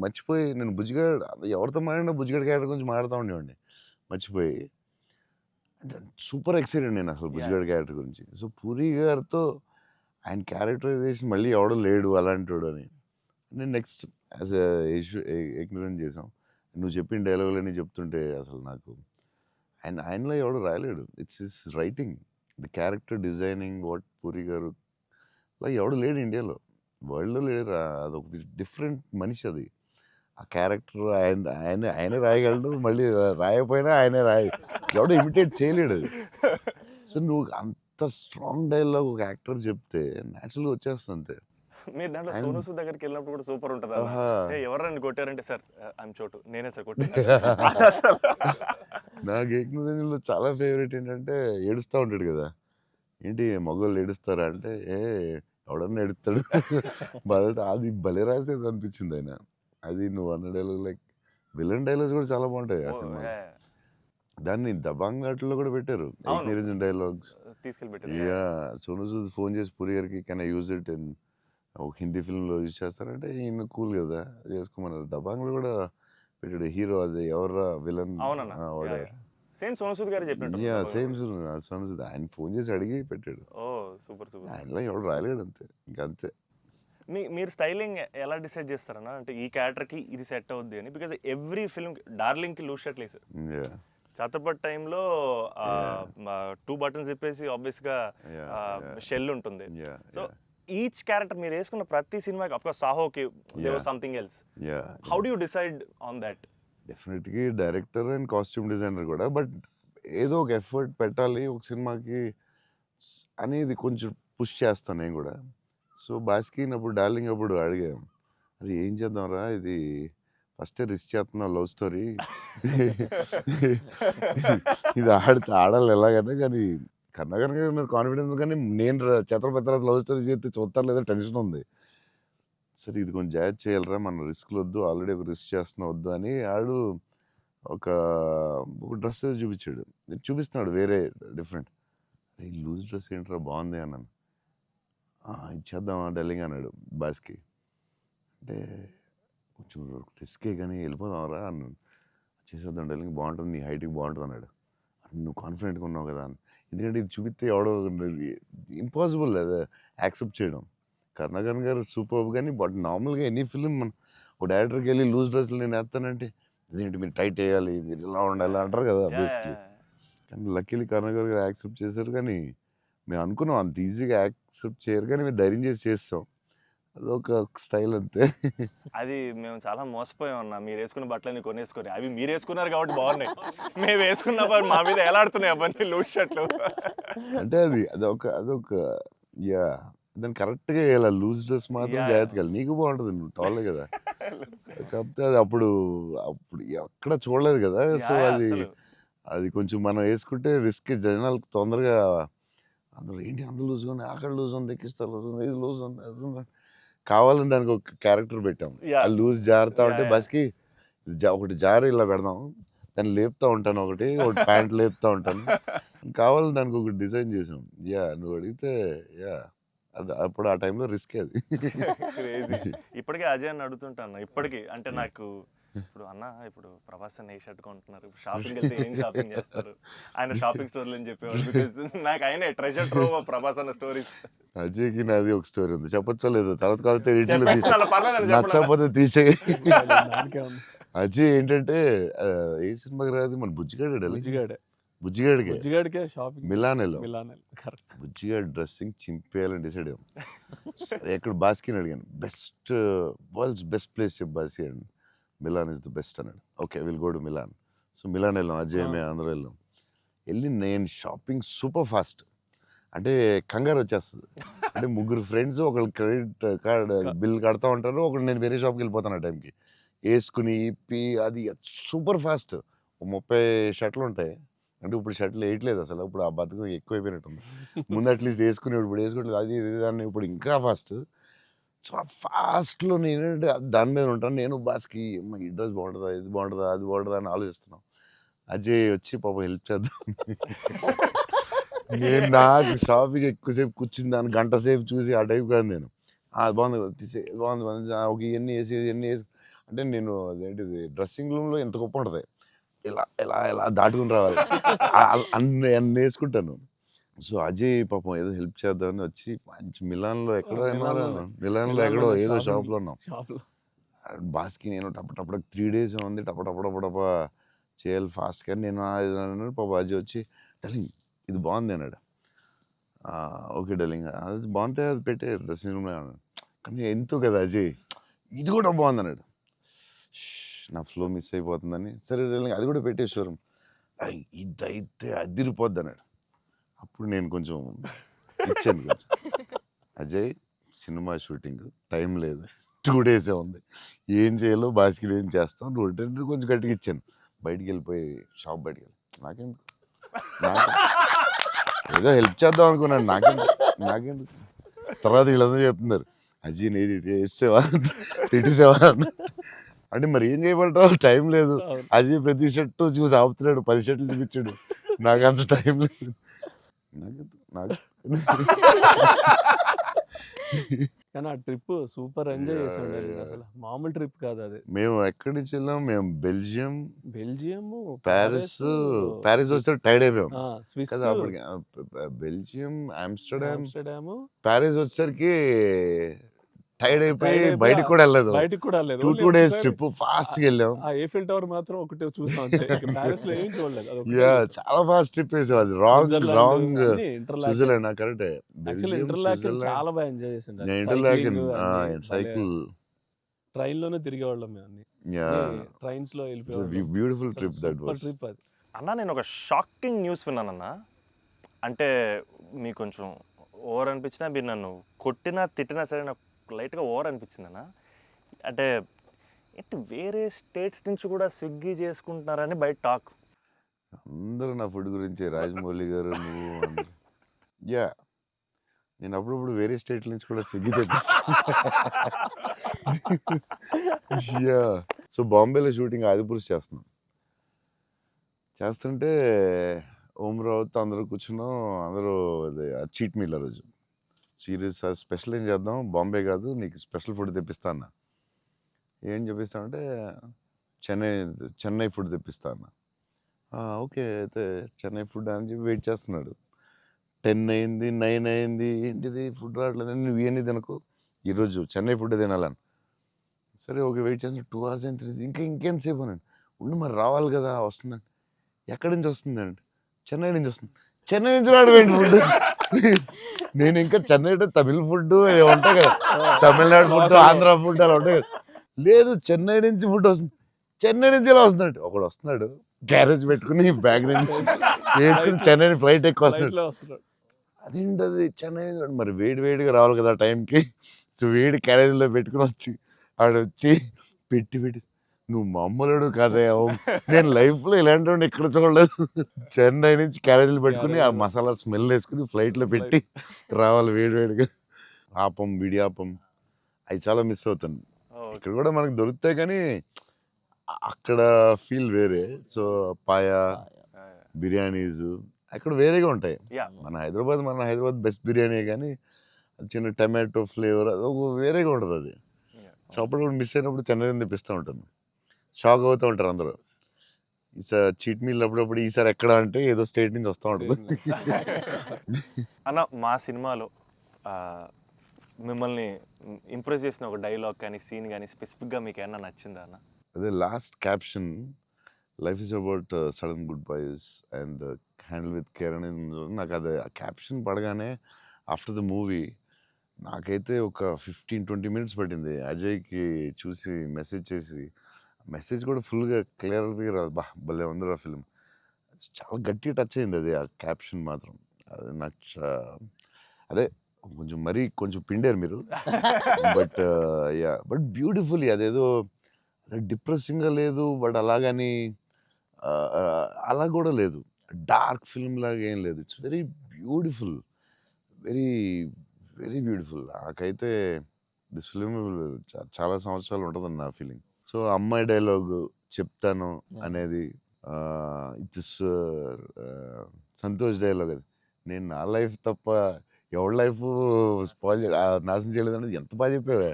మర్చిపోయి, నేను బుజ్జిగాడు ఎవరితో మాట్లాడినా బుజ్జిగాడు క్యారెక్టర్ గురించి మాట్లాడుతూ ఉండేవాడిని మర్చిపోయి. అంటే సూపర్ ఎక్సైటెడ్ నేను అసలు బుజ్జిగాడు క్యారెక్టర్ గురించి. సో పూరి గారితో ఆయన క్యారెక్టరైజేషన్ మళ్ళీ ఎవడో లేడు అలాంటి అని నేను నెక్స్ట్ యాజ్ ఏక్ నిరంజన్ చేసాం. నువ్వు చెప్పిన డైలాగులన్నీ చెప్తుంటే అసలు నాకు ఆయనలో ఎవడు రాయలేడు. It's his writing, the character designing, what Puri garu అలా ఎవడు లేడు ఇండియాలో, వరల్డ్లో లేడు. అదొక డిఫరెంట్ మనిషి అది. ఆ క్యారెక్టర్ ఆయనే రాయగలడు, మళ్ళీ రాయకపోయినా ఆయనే ఎవడో ఇమిటేట్ చేయలేడు. సో నువ్వు అంత స్ట్రాంగ్ డైలాగ్ ఒక యాక్టర్ చెప్తే న్యాచురల్గా వచ్చేస్తుంది అంతే. మీరు దాంట్లో సోనూ సూద్ దగ్గరికి వెళ్ళినప్పుడు కూడా సూపర్ ఉంటుంది. ఎవరైనా కొట్టారంటే, సార్ ఐఎమ్ చోటు, నేనే సార్ కొట్టాను. నాకు ఏక్ నిరంజన్లో చాలా ఫేవరెట్ ఏంటంటే, ఏడుస్తూ ఉంటాడు కదా, ఏంటి మగవాళ్ళు ఏడుస్తారా అంటే, ఎవడన్నా ఏడుస్తాడు బాధ. అది భలే రాసేది అనిపించింది ఆయన. అది నువ్వు అన్న డైలాగ్ లైక్ విలన్ డైలాగ్స్ కూడా చాలా బాగుంటాయి ఆ సినిమా. దాన్ని దబాంగ్ ఘాట్లో కూడా పెట్టారు ఏక్ నిరంజన్ డైలాగ్స్ తీసుకెళ్ళి. యా సోనూ సూద్ ఫోన్ చేసి పూరి గారికి can I use it in ఒక హిందీ ఫిల్మ్లో యూజ్ చేస్తారంటే, ఈయన కూల్ కదా చేసుకోమన్నారు. దబాంగ్లో కూడా పెట్టాడు హీరో, అది ఎవరా విలన్ సేమ్ సోనూ సూద్ గారు చెప్పినట్టు. యా సేమ్ సోనూ సూద్ ఆయన ఫోన్ చేసి అడిగి పెట్టాడు. Super super. ఆయనలో ఎవడు రాయలేడు అంతే, ఇంకా అంతే. మీరు స్టైలింగ్ ఎలా డిసైడ్ చేస్తారన్నా? అంటే ఈ క్యారెక్టర్కి ఇది సెట్ అవుద్ది అని. బికాజ్ ఎవ్రీ ఫిల్మ్ డార్లింగ్కి లూజ్ షర్ట్ లేదు. ఛత్రపతి టైంలో 2 బటన్స్ చెప్పేసి ఆబ్వియస్గా షెల్ ఉంటుంది. సో ఈచ్ క్యారెక్టర్ మీరు వేసుకున్న ప్రతి సినిమాకి, ఆఫ్ కోర్స్ సాహోకి there was something else. How do you decide on that? డెఫినెట్గా డైరెక్టర్ అండ్ కాస్ట్యూమ్ డిజైనర్ కూడా, బట్ ఏదో ఒక ఎఫర్ట్ పెట్టాలి ఒక సినిమాకి అనేది కొంచెం పుష్ చేస్తాను నేను కూడా. సో బాస్కిన్ అప్పుడు డార్లింగ్ అప్పుడు అడిగాం, అది ఏం చేద్దాంరా, ఇది ఫస్టే రిస్క్ చేస్తున్నావు లవ్ స్టోరీ, ఇది ఆడాలి ఎలాగన్నా, కానీ కన్నా కనుక నాకు కాన్ఫిడెన్స్, కానీ నేను ఛత్రపతి తర్వాత లవ్ స్టోరీ చేస్తే చూస్తారు లేదా టెన్షన్ ఉంది. సరే ఇది కొంచెం జాగ్రత్త చేయాలరా, మన రిస్క్లు వద్దు, ఆల్రెడీ ఒక రిస్క్ చేస్తున్నా వద్దు అని ఆడు ఒక డ్రెస్ ఏదో చూపించాడు. చూపిస్తున్నాడు వేరే డిఫరెంట్. ఈ లూజ్ డ్రెస్ ఏంట్రా బాగుంది అన్నాను. ఇచ్చేద్దామా డార్లింగ్ అన్నాడు బాస్కి. అంటే కొంచెం రిస్కే కానీ వెళ్ళిపోదాంరా అన్నాను. చేసేద్దాం డార్లింగ్, బాగుంటుంది, నీ హైట్కి బాగుంటుంది అన్నాడు. నువ్వు కాన్ఫిడెంట్గా ఉన్నావు కదా అని. ఎందుకంటే ఇది చూపిస్తే ఎవడో ఇంపాసిబుల్ అది యాక్సెప్ట్ చేయడం. కరుణాకరన్ గారు సూపర్, కానీ బట్ నార్మల్గా ఎనీ ఫిలిం మన ఒక డైరెక్టర్కి వెళ్ళి లూజ్ డ్రెస్లు నేను వేస్తానంటే, ఇదేంటి మీరు టైట్ వేయాలి, మీరు ఇలా ఉండాలి అంటారు కదా బేసిక్లీ. కానీ లక్కీలీ కరుణాకర్ గారు యాక్సెప్ట్ చేశారు. కానీ మేము అనుకున్నాం అంత ఈజీగా యాక్సెప్ట్ చేయరు, కానీ మేము ధైర్యం చేసి చేస్తాం. అదొక స్టైల్ అంతే. అది మేము చాలా మోసపోయాం అన్న, మీరు వేసుకున్న బట్టలన్నీ కొనేసుకొని. అవి మీరు వేసుకున్నారు కాబట్టి బాగున్నాయి, మేము వేసుకున్నప్పుడు మా మీద ఎలాడుతున్నాయి అవన్నీ లూజ్ షర్ట్లు. అంటే అదొక యా దాన్ని కరెక్ట్గా వేయాలి. లూజ్ డ్రెస్ మాత్రం Yeah. జాగ్రత్తగా వేయాలి. నీకు బాగుంటుంది, నువ్వు టాలే కదా. కాకపోతే అది అప్పుడు ఎక్కడ చూడలేదు కదా. సో అది కొంచెం మనం వేసుకుంటే రిస్క్. జనాలకు తొందరగా అందరూ ఏంటి అంత లూజ్గా ఉన్నాయి, అక్కడ లూజ్ ఉంది, ఎక్కిస్తారు లూజ్ ఉంది, ఇది లూజ్ ఉంది, అది ఉంది. కావాలని దానికి ఒక క్యారెక్టర్ పెట్టాం. Yeah. ఆ లూజ్ జారుతా ఉంటే Yeah. బస్కి ఒకటి జారి ఇలా పెడదాం, దాన్ని లేపుతా ఉంటాను, ఒకటి ప్యాంట్ లేపుతా ఉంటాను. కావాలని దానికి ఒకటి డిజైన్ చేసాం. యా నువ్వు అడిగితే యా అది అప్పుడు ఆ టైంలో రిస్క్ అది. క్రేజీ. ఇప్పటికే అజయ్ అని అడుగుతుంటాను ఇప్పటికీ. అంటే నాకు ఇప్పుడు అన్న, ఇప్పుడు ప్రభాస్ అన్న ఏ షర్ట్ కొంటున్నారు, షాపింగ్ వెళ్తే ఏం షాపింగ్ చేస్తారు, ఆయన షాపింగ్ స్టోర్లు అని చెప్పేవాడు. బికాజ్ నాకు ఆయన ట్రెజర్ ట్రోవ్ ప్రభాస్ అన్న స్టోరీస్. అజయ్కి నాది ఒక స్టోరీ ఉంది, చెప్పచ్చో లేదో తర్వాత కాకపోతే ఎడిట్లో తీసే, అలా పర్లేదండి, చెప్పండి. నచ్చకపోతే తీసే. దానికే ఉంది. అజయ్ ఏంటంటే ఏ సినిమాకి రాదు మన బుజ్జిగాడే, బుజ్జిగాడికి బుజ్జిగాడికే షాపింగ్ మిలాన్ వెళ్ళాం. Milan correct. బుజ్జిగాడి డ్రెస్సింగ్ చింపేయాలని డిసైడ్ అయ్యాం. సరే ఎక్కడ బాస్కిని అడిగాను, వరల్డ్స్ బెస్ట్ ప్లేస్ చెప్పు బాస్కి అని. మిలాన్ ఇస్ ద బెస్ట్ అన్నాడు. Okay will go to Milan. So Milan వెళ్ళాం, అజయ్ మేము అందరూ వెళ్ళాం. వెళ్ళి నేను షాపింగ్ సూపర్ ఫాస్ట్, అంటే కంగారు వచ్చేస్తుంది. అంటే ముగ్గురు ఫ్రెండ్స్ ఒకళ్ళు క్రెడిట్ కార్డ్ బిల్ కడతా ఉంటారు, ఒకళ్ళు నేను వేరే షాప్కి వెళ్ళిపోతాను ఆ టైంకి. వేసుకుని ఇప్పి అది సూపర్ ఫాస్ట్. 30 షర్ట్లు ఉంటాయి. అంటే ఇప్పుడు షర్ట్లు వేయట్లేదు అసలు, ఇప్పుడు ఆ బతుకు ఎక్కువైపోయినట్టుంది. ముందు అట్లీస్ట్ వేసుకుని ఇప్పుడు వేసుకోవట్లేదు, అది దాన్ని ఇప్పుడు ఇంకా ఫాస్ట్. సో ఆ ఫాస్ట్లో నేనంటే దాని మీద ఉంటాను. నేను బాస్కి ఈ డ్రెస్ బాగుంటుందా, ఇది బాగుంటుందా, అది బాగుంటుందా అని ఆలోచిస్తున్నాను. అజయ్ వచ్చి పాపం హెల్ప్ చేద్దాం. నేను నాకు షాపింగ్ ఎక్కువసేపు కూర్చుని దాన్ని గంట సేపు చూసి ఆ టైప్ కాదు నేను. అది బాగుంది తీసే, బాగుంది ఒక ఇవన్నీ వేసి అంటే నేను అదేంటిది డ్రెస్సింగ్ రూమ్లో ఎంత గొప్ప ఉంటుంది, ఇలా ఇలా ఇలా దాటుకుని రావాలి, అన్ని వేసుకుంటాను. సో అజయ్ పాపం ఏదో హెల్ప్ చేద్దామని వచ్చి మంచి మిలాన్లో ఎక్కడో మిలాన్లో ఎక్కడో ఏదో షాప్లో ఉన్నాం. బాస్కి నేను టపటప్పుడు 3 days ఉంది, టపటపడపడప చేయాలి ఫాస్ట్గా. నేను పాప అజయ్ వచ్చి డార్లింగ్ ఇది బాగుంది అన్నాడు. ఓకే డార్లింగ్ అది బాగుంటే అది పెట్టే డ్రెస్సింగ్ రూమ్లో అన్నాడు. కానీ ఎంతో కదా అజయ్ ఇది కూడా బాగుంది అన్నాడు. నా ఫ్లో మిస్ అయిపోతుందని సరే డార్లింగ్ అది కూడా పెట్టే షోరూమ్, ఇదైతే అదిరిపోద్ది అన్నాడు. అప్పుడు నేను కొంచెం ఇచ్చాను కొంచెం. అజయ్ సినిమా షూటింగ్ టైం లేదు, 2 days ఉంది, ఏం చేయాలో బాస్కి ఏం చేస్తాం, నువ్వు కొంచెం గట్టిగా ఇచ్చాను. బయటికి వెళ్ళిపోయి షాప్ బయటికి వెళ్ళి నాకెందుకు ఏదో హెల్ప్ చేద్దాం అనుకున్నాను, నాకెందుకు. తర్వాత వీళ్ళందరూ చెప్తున్నారు అజయ్ నేది వేసేవా తిట్టేసేవా అంటే మరి ఏం చేయబడతావు, టైం లేదు. అజయ్ ప్రతి షర్టు చూసి ఆపుతున్నాడు, 10 షర్ట్లు చూపించాడు, నాకు అంత టైం లేదు. కానీ ఆ ట్రిప్ సూపర్ ఎంజాయ్ చేసాడు. అసలు మామూలు ట్రిప్ కాదు అది. మేము ఎక్కడి నుంచి వెళ్ళాం, మేము బెల్జియం, ప్యారిస్ వచ్చేసరికి టైర్డ్ అయిపోయాం స్విస్ కదా అప్పటికి. బెల్జియం, ఆమ్స్టర్డామ్, ప్యారిస్ వచ్చేసరికి టైర్డ్ అయిపోయి బయటికి కూడా వెళ్ళలేదు. 2 days ట్రిప్ ఫాస్ట్ గా వెళ్ళాం. eiffel tower మాత్రం ఒకటే చూసాం అంతే. ప్యారిస్ లో ఏం చూడలేదు. చాలా ఫాస్ట్ ట్రిప్ వేసాం. అది రాంగ్ స్విట్జర్లాండ్ కరెక్ట్. చాలా బాగా ఎంజాయ్ చేసాం. ఇంటర్లాకెన్ సైకిల్ ట్రైన్ లోనే తిరిగేవాళ్ళం మేము అన్ని. ట్రైన్స్ లో వెళ్ళిపోయాం. Beautiful trip that was. Trip అది. అన్న నేను ఒక షాకింగ్ న్యూస్ విన్నానన్న. అంటే మీకు కొంచెం ఓవర్ అనిపించినా, మీరు నన్ను కొట్టినా తిట్టినా సరే నాకు లైట్గా ఓవర్ అనిపించింది అన్న. అంటే ఏంటి వేరే స్టేట్స్ నుంచి కూడా స్విగ్గీ చేసుకుంటున్నారని బయట టాక్. అందరూ నా ఫుడ్ గురించి రాజమౌళి గారు నువ్వు యా నేను అప్పుడప్పుడు వేరే స్టేట్ నుంచి కూడా స్విగ్గీ తెప్పిస్తాను. యా సో బాంబేలో షూటింగ్ ఆదిపురుష్ చేస్తుంటే ఓం రావుతో అందరూ కూర్చున్నాం. అందరూ అదే చీట్ మీల్ ఆ రోజు సీరియస్ స్పెషల్ ఏం చేద్దాం, బాంబే కాదు నీకు స్పెషల్ ఫుడ్ తెప్పిస్తా అన్న. ఏం చెప్పిస్తానంటే చెన్నై ఫుడ్ తెప్పిస్తా అన్న. ఓకే అయితే చెన్నై ఫుడ్ అని చెప్పి వెయిట్ చేస్తున్నాడు. 10 అయింది, 9 అయింది, ఏంటిది ఫుడ్ రావట్లేదు, నువ్వు ఇవన్నీ తినకు, ఈరోజు చెన్నై ఫుడ్ తినాలని. సరే ఓకే వెయిట్ చేస్తున్నా. 2 hours అయింది, ఇంకేంతసేపు అనండి. ఉండి మరి రావాలి కదా, వస్తుందండి. ఎక్కడి నుంచి వస్తుందండి? చెన్నై నుంచి వస్తుంది. చెన్నై నుంచి రావడం ఏంటి ఫుడ్? నేను ఇంకా చెన్నై అంటే తమిళ ఫుడ్ ఉంటాయి కదా, తమిళనాడు ఫుడ్, ఆంధ్ర ఫుడ్ అలా ఉంటాయి కదా. లేదు చెన్నై నుంచి ఫుడ్ వస్తుంది, చెన్నై నుంచి ఇలా వస్తున్నాడు. ఒకడు వస్తున్నాడు క్యారేజ్ పెట్టుకుని బ్యాగ్ నుంచి వేసుకుని చెన్నై ఫ్లైట్ ఎక్కువ వస్తున్నాడు. ఫ్లైట్లో వస్తున్నాడు. అదేంటది చెన్నై మరి వేడి వేడిగా రావాలి కదా ఆ టైంకి. సో వేడి క్యారేజ్లో పెట్టుకుని వచ్చి ఆడ వచ్చి పెట్టి నువ్వు మామూలుడు కాదే, నేను లైఫ్లో ఇలాంటి వాడిని ఎక్కడ చూడలేదు. చెన్నై నుంచి క్యారేజీలు పెట్టుకుని ఆ మసాలా స్మెల్ వేసుకుని ఫ్లైట్లో పెట్టి రావాలి వేడివేడిగా. ఆపం, విడియాపం అవి చాలా మిస్ అవుతాను. ఇక్కడ కూడా మనకు దొరుకుతాయి కానీ అక్కడ ఫీల్ వేరే. సో పాయా, బిర్యానీస్ అక్కడ వేరేగా ఉంటాయి. మన హైదరాబాద్ బెస్ట్ బిర్యానీ, కానీ చిన్న టమాటో ఫ్లేవర్ అది ఒక వేరేగా ఉంటుంది అది. సో అప్పుడు మిస్ అయినప్పుడు చెన్నై తెప్పిస్తూ ఉంటాను. షాక్ అవుతూ ఉంటారు అందరూ. ఈసారి చీట్ మీల్ అప్పుడప్పుడు ఈసారి ఎక్కడ అంటే ఏదో స్టేట్ నుంచి వస్తూ ఉంటుంది. అన్న మా సినిమాలో మిమ్మల్ని ఇంప్రెస్ చేసిన ఒక డైలాగ్ కానీ సీన్ కానీ స్పెసిఫిక్గా మీకు ఏమన్నా నచ్చిందా అన్న? అదే last caption, life is about sudden good boys and handle with care అనేది. నాకు అది ఆ క్యాప్షన్ పడగానే ఆఫ్టర్ ద మూవీ నాకైతే ఒక 15-20 మినిట్స్ పట్టింది అజయ్కి చూసి మెసేజ్ చేసి. మెసేజ్ కూడా ఫుల్గా క్లియర్గా రాదు. భలే ఉంది ఆ ఫిల్మ్. చాలా గట్టిగా టచ్ అయింది అది, ఆ క్యాప్షన్ మాత్రం. అది నాకు అదే కొంచెం పిండారు మీరు. బట్ బ్యూటిఫుల్లీ, అదేదో డిప్రెసింగ్గా లేదు, బట్ అలాగని అలా కూడా లేదు, డార్క్ ఫిల్మ్ లాగా ఏం లేదు. It's very beautiful, very very beautiful. నాకైతే దిస్ ఫిల్మ్ చాలా సంవత్సరాలు ఉంటుందని నా ఫీలింగ్. సో అమ్మాయి డైలాగ్ చెప్తాను అనేది, ఇట్స్ సంతోష్ డైలాగ్ అది. నేను నా లైఫ్ తప్ప ఎవరి లైఫ్ నాశనం చేయలేదు అనేది ఎంత బాగా చెప్పావే.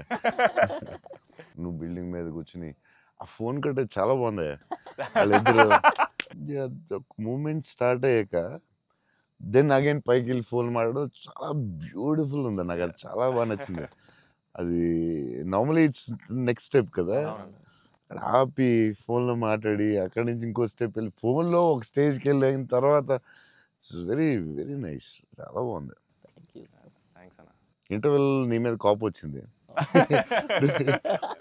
నువ్వు బిల్డింగ్ మీద కూర్చుని ఆ ఫోన్ కట్టే చాలా బాగుంది. వాళ్ళిద్దరు మూమెంట్ స్టార్ట్ అయ్యాక దెన్ అగైన్ పైకి వెళ్ళి ఫోన్ మాట్లాడడం చాలా బ్యూటిఫుల్ ఉంది. నాకు అది చాలా బాగా నచ్చింది. అది నార్మలీ ఇట్స్ నెక్స్ట్ స్టెప్ కదా, ఆపి ఫోన్లో మాట్లాడి అక్కడి నుంచి ఇంకో స్టెప్ వెళ్ళి ఫోన్లో ఒక స్టేజ్కి వెళ్ళిన తర్వాత ఇట్స్ వెరీ వెరీ నైస్, చాలా బాగుంది. థ్యాంక్స్ అన్న. ఇంటర్వెల్ నీ మీద కోపం వచ్చింది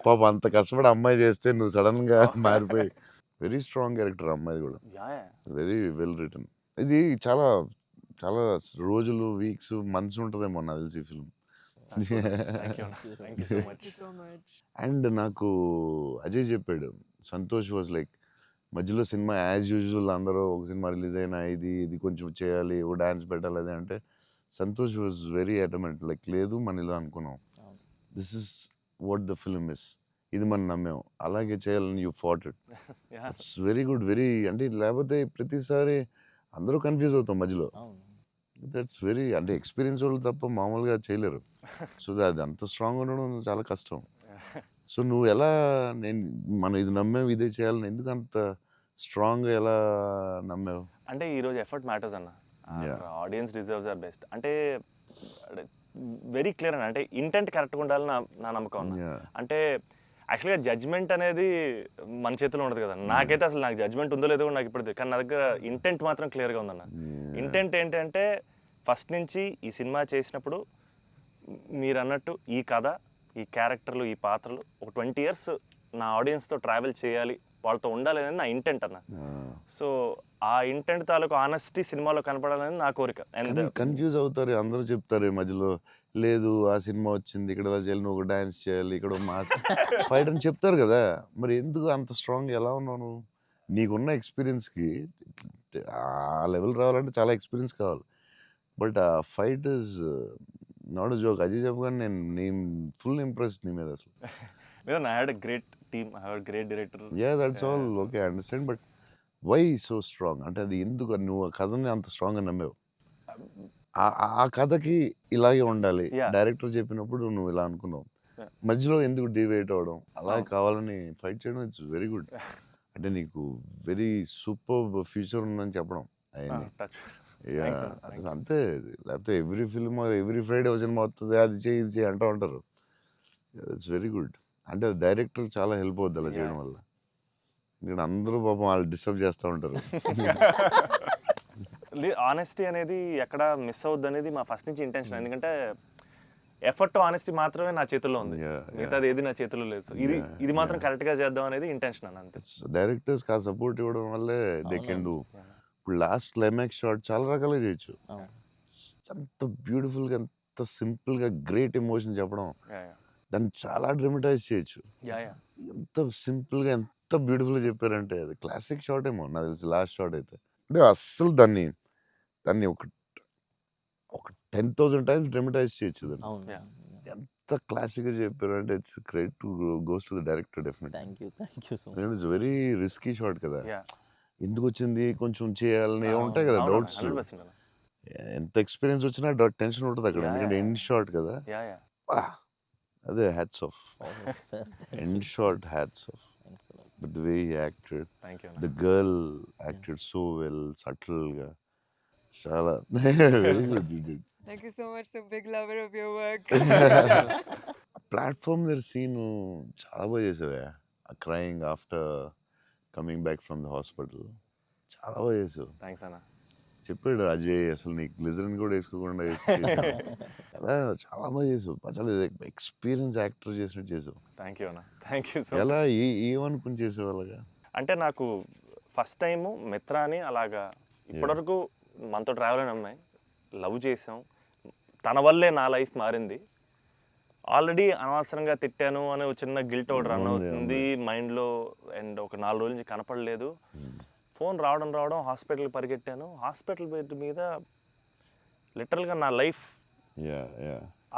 పాప, అంత కష్టపడి అమ్మాయి చేస్తే నువ్వు సడన్గా మారిపోయి. వెరీ స్ట్రాంగ్ క్యారెక్టర్ అమ్మాయి కూడా, వెరీ వెల్ రిటర్న్. ఇది చాలా చాలా రోజులు, వీక్స్, మంత్స్ ఉంటుందేమో నాకు తెలిసి ఈ ఫిల్మ్. అండ్ నాకు అజయ్ చెప్పాడు, సంతోష్ వాజ్ లైక్ మధ్యలో సినిమా యాజ్ యూజువల్ అందరూ ఒక సినిమా రిలీజ్ అయినా ఇది కొంచెం చేయాలి, ఓ డాన్స్ పెట్టాలి అది అంటే, సంతోష్ వాజ్ వెరీ అటమెంట్, లైక్ లేదు మన ఇలా అనుకున్నాం, this is what the film is, ఇది మనం నమ్మాం, అలాగే చేయాలని you fat it. It's very good, very అంటే లేకపోతే ప్రతిసారి అందరూ కన్ఫ్యూజ్ అవుతాం మధ్యలో. దట్స్ వెరీ అంటే ఎక్స్పీరియన్స్ వాళ్ళు తప్ప మామూలుగా చేయలేరు. సో అది అంత స్ట్రాంగ్ ఉండడం చాలా కష్టం. సో నువ్వు ఎలా, మనం ఇది నమ్మావు ఇదే చేయాలని ఎందుకు అంత స్ట్రాంగ్గా ఎలా నమ్మావు? అంటే ఈరోజు ఎఫర్ట్ మ్యాటర్స్ అన్న. ఆడియన్స్ డిజర్వ్స్ ఆర్ బెస్ట్ అంటే వెరీ క్లియర్ అన్న. అంటే ఇంటెంట్ కరెక్ట్గా ఉండాలని నా నమ్మకం అన్న. అంటే యాక్చువల్గా జడ్జ్మెంట్ అనేది మన చేతిలో ఉండదు కదా. నాకైతే అసలు నాకు జడ్జ్మెంట్ ఉందో లేదో నాకు ఇప్పుడు, కానీ నా దగ్గర ఇంటెంట్ మాత్రం క్లియర్గా ఉందన్న. ఇంటెంట్ ఏంటంటే ఫస్ట్ నుంచి ఈ సినిమా చేసినప్పుడు మీరు అన్నట్టు ఈ కథ, ఈ క్యారెక్టర్లు, ఈ పాత్రలు ఒక 20 years నా ఆడియన్స్తో ట్రావెల్ చేయాలి, వాళ్ళతో ఉండాలి అనేది నా ఇంటెంట్ అన్న. సో ఆ ఇంటెంట్ తాలూకు ఆనెస్టీ సినిమాలో కనపడాలనేది నా కోరిక. కన్ఫ్యూజ్ అవుతారు అందరూ, చెప్తారు మధ్యలో లేదు ఆ సినిమా వచ్చింది ఇక్కడ ఎలా చేయాలి, నువ్వు ఒక డాన్స్ చేయాలి, ఇక్కడ మాస్ ఫైట్ అని చెప్తారు కదా. మరి ఎందుకు అంత స్ట్రాంగ్ ఎలా ఉన్నావు? నీకున్న ఎక్స్పీరియన్స్కి ఆ లెవెల్ రావాలంటే చాలా ఎక్స్పీరియన్స్ కావాలి. బట్ ఆ fight is not joke. Ajay చెప్పగానే నేను ఫుల్ ఇంప్రెస్డ్ నీ మీద అసలు. I had a great team, I had a great director. Yeah, that's all okay, I understand, but why so strong? అంటే అది ఎందుకు నువ్వు ఆ కథని అంత స్ట్రాంగ్గా నమ్మావు? ఆ కథకి ఇలాగే ఉండాలి, డైరెక్టర్ చెప్పినప్పుడు నువ్వు ఇలా అనుకున్నావు, మధ్యలో ఎందుకు డివైట్ అవ్వడం, అలా కావాలని ఫైట్ చేయడం, ఇట్స్ వెరీ గుడ్. అంటే నీకు వెరీ సూపర్ ఫ్యూచర్ ఉందని చెప్పడం అంతే. లేకపోతే ఎవ్రీ ఫిల్మ్ ఎవ్రీ ఫ్రైడే ఒక సినిమా వస్తుంది, అది చేయి ఇది చేయి అంటూ ఉంటారు. It's very good. అంటే డైరెక్టర్ చాలా హెల్ప్ అవుద్ది అలా చేయడం వల్ల. ఇక్కడ అందరూ పాపం వాళ్ళు డిస్టర్బ్ చేస్తూ ఉంటారు. ఆనెస్టీ అనేది ఎక్కడ మిస్ అవుద్ది అనేది మా ఫస్ట్ నుంచి ఇంటెన్షన్. ఎందుకంటే ఎఫర్ట్ ఆనెస్టీ మాత్రమే నా చేతుల్లో ఉంది, మిగతాది ఏది నా చేతుల్లో లేదు. సో ఇది మాత్రం కరెక్ట్గా చేద్దాం అనేది ఇంటెన్షన్ అన్న, అంతే. డైరెక్టర్స్ ఆ సపోర్ట్ ఇవ్వడం వల్లే దే కెన్ డూ. ఇప్పుడు లాస్ట్ క్లైమాక్స్ షాట్ చాలా రకాలుగా చేయొచ్చు. అంత బ్యూటిఫుల్గా, అంత సింపుల్గా గ్రేట్ ఎమోషన్ చెప్పడం, దాన్ని చాలా డ్రమటైజ్ చేయొచ్చు. ఎంత సింపుల్గా, ఎంత బ్యూటిఫుల్గా చెప్పారంటే అది క్లాసిక్ షాట్ ఏమో నాకు తెలిసి లాస్ట్ షాట్ అయితే. అంటే అస్సలు దాన్ని ఒక 10,000 టైమ్స్ డ్రమటైజ్ చేయొచ్చు దాన్ని. ఎంత క్లాసిక్గా చెప్పారు అంటే it's credit to goes to the director definitely. Thank you so much. It's very risky shot కదా, ఎందుకు వచ్చింది కొంచెం చేయాలని ఉంటాయి కదా డౌట్స్. ఎంత ఎక్స్పీరియన్స్ వచ్చినా టెన్షన్ ఉంటుంది అక్కడ, ఎందుకంటే ఎండ్ షాట్ కదా. అదే hats off, end shot hats off. But the way he acted, the girl acted so well, సటిల్గా, చాలా very good. You did. Thank you so much. So big lover of your work. Platform దగ్గర scene చాలా బాగా చేసావే, crying after coming back from the hospital, చాలా బాగా చేసావు. Thanks అన్న. చెప్పాడు అజయ్, అసలు నీకు గ్లిజరిన్ కూడా వేసుకోకుండా అలా చాలా బాగా చేసావు. చాలా ఎక్స్పీరియన్స్ యాక్టర్ చేసినట్టు చేసావు. థ్యాంక్ యూ అన్న, థ్యాంక్ యూ సో. ఎలా ఏమనుకుని చేసావు అలాగా? అంటే నాకు ఫస్ట్ టైము మిత్రాని అలాగా ఇప్పటివరకు మనతో ట్రావెల్ అయిన అమ్మాయి లవ్ చేసాం, తన వల్లే నా లైఫ్ మారింది. ఆల్రెడీ అనవసరంగా తిట్టాను అనే ఒక చిన్న గిల్ట్ ఒకటి రన్ అవుతుంది మైండ్లో. అండ్ ఒక 4 రోజుల నుంచి కనపడలేదు. ఫోన్ రావడం హాస్పిటల్కి పరిగెట్టాను. హాస్పిటల్ బెడ్ మీద లిటరల్గా నా లైఫ్,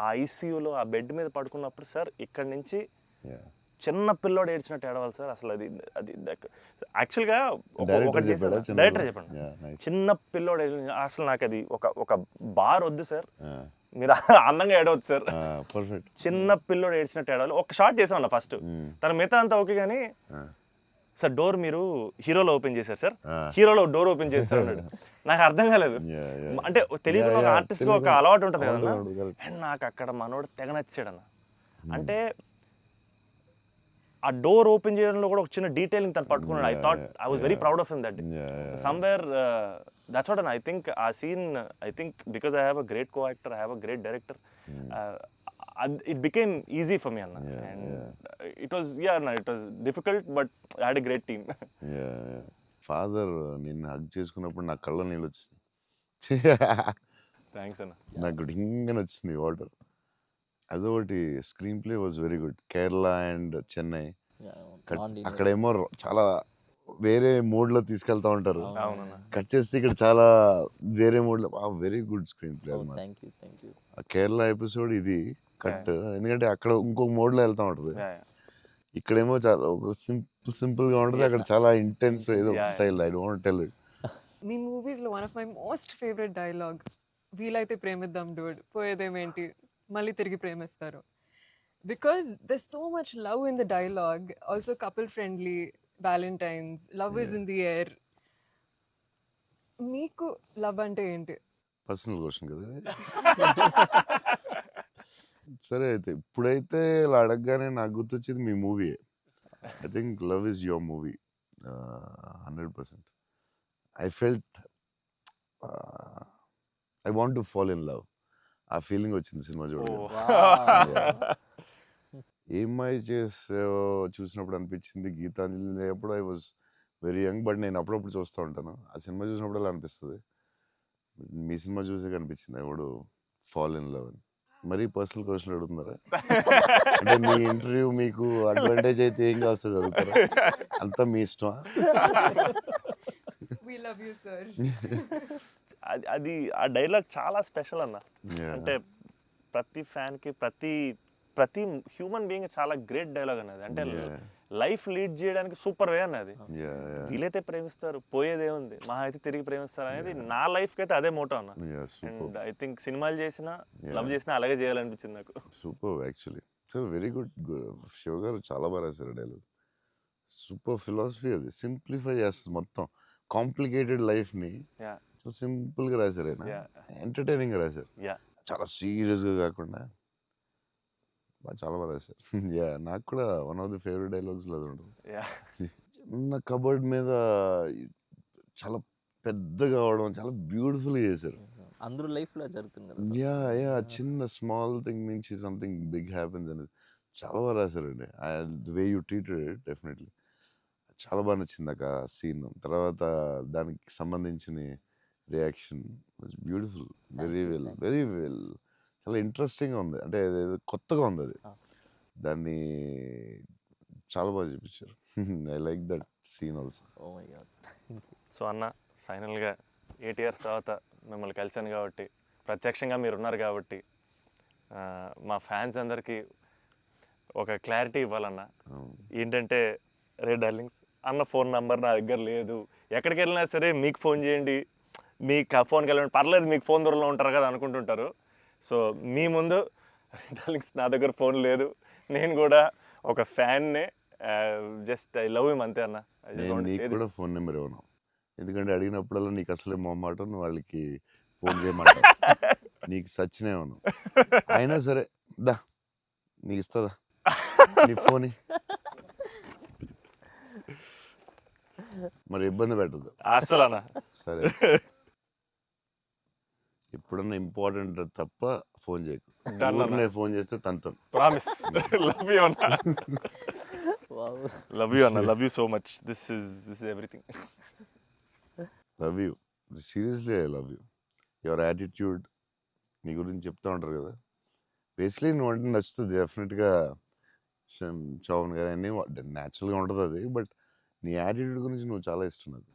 ఆ ఐసీయూలో ఆ బెడ్ మీద పడుకున్నప్పుడు, సార్ ఇక్కడి నుంచి చిన్న పిల్లోడు ఏడ్చినట్టు ఏడవాలి సార్. అసలు అది యాక్చువల్గా డైరెక్టర్ చెప్పండి, చిన్న పిల్లోడు అసలు నాకు అది ఒక బార్ వద్దు సార్, మీరు అందంగా ఏడవద్దు సార్, చిన్న పిల్లోడు ఏడ్చినట్టు ఏడవాలి. ఒక షాట్ చేసామన్న ఫస్ట్, తన మిగతా అంతా ఓకే కానీ సార్ డోర్ మీరు హీరోలో ఓపెన్ చేశారు సార్, హీరోలో డోర్ ఓపెన్ చేశారు అన్నాడు. నాకు అర్థం కాలేదు. అంటే తెలియకుండా ఒక ఆర్టిస్ట్గా ఒక అలవాటు ఉంటుంది కదన్నా. అండ్ నాకు అక్కడ మనోడు తెగ నచ్చాడన్న. అంటే ఆ డోర్ ఓపెన్ చేయడంలో కూడా ఒక చిన్న డీటెయిలింగ్ తను పట్టుకున్నాడు. I was very proud of him that somewhere. That's what I think ఆ scene, I think because I have a great co actor, I have a great director, it became easy for me anna. And it was difficult but I had a great team. Father నిన్ను hug చేసుకున్నప్పుడు నా కళ్ళ నీళ్ళు వచ్చింది. Thanks అన్న. నాకు డింగని వచ్చింది water. అదొకటి. Screen play was very good. Kerala and Chennai అక్కడేమో చాలా వేరే మోడ్లో తీసుకెళ్తా ఉంటారు, కట్ చేస్తే ఇక్కడ చాలా వేరే మోడ్లో. Very good screen play. Kerala episode ఇది కట్, ఎందుకంటే అక్కడ ఇంకొక మోడ్లో వెళ్తా ఉంటుంది, ఇక్కడేమో చాలా ఒక సింపుల్గా ఉంటుంది, అక్కడ చాలా ఇంటెన్స్ ఏదో style. I don't tell it. మీ మూవీస్లో one of my most favourite dialogue, వీలైతే ప్రేమిద్దాం డూడ్, పోయేదేమేంటి మళ్ళీ తిరిగి ప్రేమిస్తారు. Because there's so much love in the dialogue, also couple friendly, Valentine's, love is in the air. మీకు లవ్ అంటే ఏంటి? పర్సనల్ క్వశ్చన్ కదా. సరే అయితే ఇప్పుడైతే ఇలా అడగగానే నాకు గుర్తొచ్చేది మీ movie. I think love is your movie 100%. I felt I want to fall in love. ఆ ఫీలింగ్ వచ్చింది సినిమా చూడగా. ఏమై చేసావో చూసినప్పుడు అనిపించింది. గీతాంజలి అప్పుడు I was very young, but నేను అప్పుడప్పుడు చూస్తూ ఉంటాను. ఆ సినిమా చూసినప్పుడు అలా అనిపిస్తుంది. మీ సినిమా చూసే కనిపించింది I would fall in love అని. మరీ పర్సనల్ క్వశ్చన్ అడుగుతున్నారా? అంటే మీ ఇంటర్వ్యూ మీకు అడ్వాంటేజ్ అయితే ఏం కావస్తుంది అడుగుతారా? అంతా మీ ఇష్టమా? అది ఆ డైలాగ్ చాలా స్పెషల్ అన్న. అంటే ప్రతి ఫ్యాన్కి, ప్రతి హ్యూమన్ బీయింగ్ చాలా గ్రేట్ డైలాగ్ అన్నది. అంటే లైఫ్ లీడ్ చేయడానికి సూపర్ వే అన్నది. వీలైతే ప్రేమిస్తారు, పోయేదేముంది, మహా అయితే తిరిగి ప్రేమిస్తారు అనేది నా లైఫ్కి అయితే అదే మోటో అన్న. అండ్ ఐ థింక్ సినిమాలు చేసినా లవ్ చేసినా అలాగే చేయాలనిపించింది నాకు. Super actually. So very good. Shiva గారు చాలా బాగా రాశారు డైలాగ్. సూపర్ ఫిలాసఫీ అది. సింప్లిఫై చేస్తుంది మొత్తం కాంప్లికేటెడ్ లైఫ్ని. సింపుల్గా రాశారు ఆయన. ఎంటర్టైనింగ్గా రాశారు, చాలా సీరియస్గా కాకుండా. చాలా బాగా రాశారు. నాకు కూడా one of the favourite dialogues అది ఉంటుంది. చిన్న కబర్డ్ మీద చాలా పెద్దగా అవడం చాలా బ్యూటిఫుల్గా చేశారు. అందరూ లైఫ్లో జరుగుతుంది కదా. యా చిన్న స్మాల్ థింగ్ నుంచి సంథింగ్ బిగ్ హ్యాపెన్స్ అనేది చాలా బాగా రాశారండి. The way you treated it definitely చాలా బాగా నచ్చింది నాకు ఆ సీన్. తర్వాత దానికి సంబంధించిన reaction was beautiful. Very well చాలా ఇంట్రెస్టింగ్గా ఉంది. అంటే అదేదో కొత్తగా ఉంది అది. దాన్ని చాలా బాగా చూపించారు. I like that scene also. Oh my god. So అన్న ఫైనల్గా 8 ఇయర్స్ తర్వాత మిమ్మల్ని కలిశాను కాబట్టి, ప్రత్యక్షంగా మీరు ఉన్నారు కాబట్టి, మా ఫ్యాన్స్ అందరికీ ఒక క్లారిటీ ఇవ్వాలన్న. ఏంటంటే, రే డార్లింగ్స్ అన్న ఫోన్ నెంబర్ నా దగ్గర లేదు, ఎక్కడికి వెళ్ళినా సరే మీకు ఫోన్ చేయండి, మీకు ఆ ఫోన్కి వెళ్ళండి, పర్లేదు మీకు ఫోన్ దూరంలో ఉంటారు కదా అనుకుంటుంటారు. సో మీ ముందు రే డార్లింగ్స్ నా దగ్గర ఫోన్ లేదు, నేను కూడా ఒక ఫ్యాన్నే, జస్ట్ ఐ లవ్ హిమ్ అంతే అన్న. నేను నీకు కూడా ఫోన్ నెంబర్ ఇవ్వను, ఎందుకంటే అడిగినప్పుడల్లా నీకు అసలే మొహమాటం, వాళ్ళకి ఫోన్ చేయమంట. నీకు సచ్చినే ఇవ్వను. అయినా సరే దా నీకు ఇస్తుందా నీ ఫోన్, మరి ఇబ్బంది పెట్టదు అసలు అన్న. సరే. ఎప్పుడన్నా ఇంపార్టెంట్ తప్ప ఫోన్ చేయకు. Done అన్న. ఊరినే ఫోన్ చేస్తే తంతం. ప్రామిస్. లవ్ యూ అన్న. వావ్. లవ్ యూ అన్న, love you so much. This is everything. Love you, seriously I love you. Your attitude, నీ గురించి చెప్తా ఉంటారు కదా, బేసిక్లీ నువ్వు అంటే నచ్చుతుంది డెఫినెట్గా. చౌన్ గారు అన్నీ న్యాచురల్గా ఉంటుంది అది, బట్ నీ యాటిట్యూడ్ గురించి నువ్వు చాలా ఇష్టం నాకు.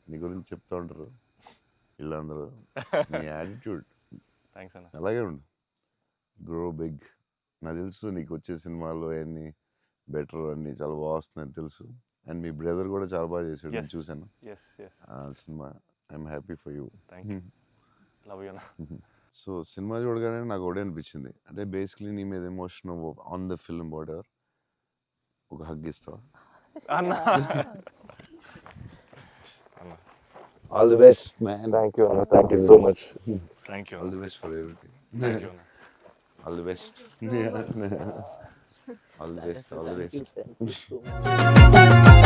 నీ గురించి చెప్తా ఉంటారు వీళ్ళందరూ. నీ యాటిట్యూడ్ థ్యాంక్స్ అన్న. అలాగే ఉండు, గ్రో బిగ్. నాకు తెలుసు నీకు వచ్చే సినిమాలు అవన్నీ బెటర్ అన్నీ చాలా బాగా వస్తున్నాయని తెలుసు. అండ్ మీ బ్రదర్ కూడా చాలా బాగా చేశాడు, నేను Yes. చూశాను ఎస్ ఆ సినిమా. I'm happy for you. Thank you. Love you అన్న. సో సినిమా చూడగానే నాకు ఒకటే అనిపించింది, అంటే బేసిక్లీ నీ మీద emotion on the film whatever, ఒక హగ్ ఇస్తావా? అన్న. All the best man. Thank you అన్న, thank you so much. Thank you all the best for everything. Thank you అన్న. All the best. All the best. All the best. Thank you so much.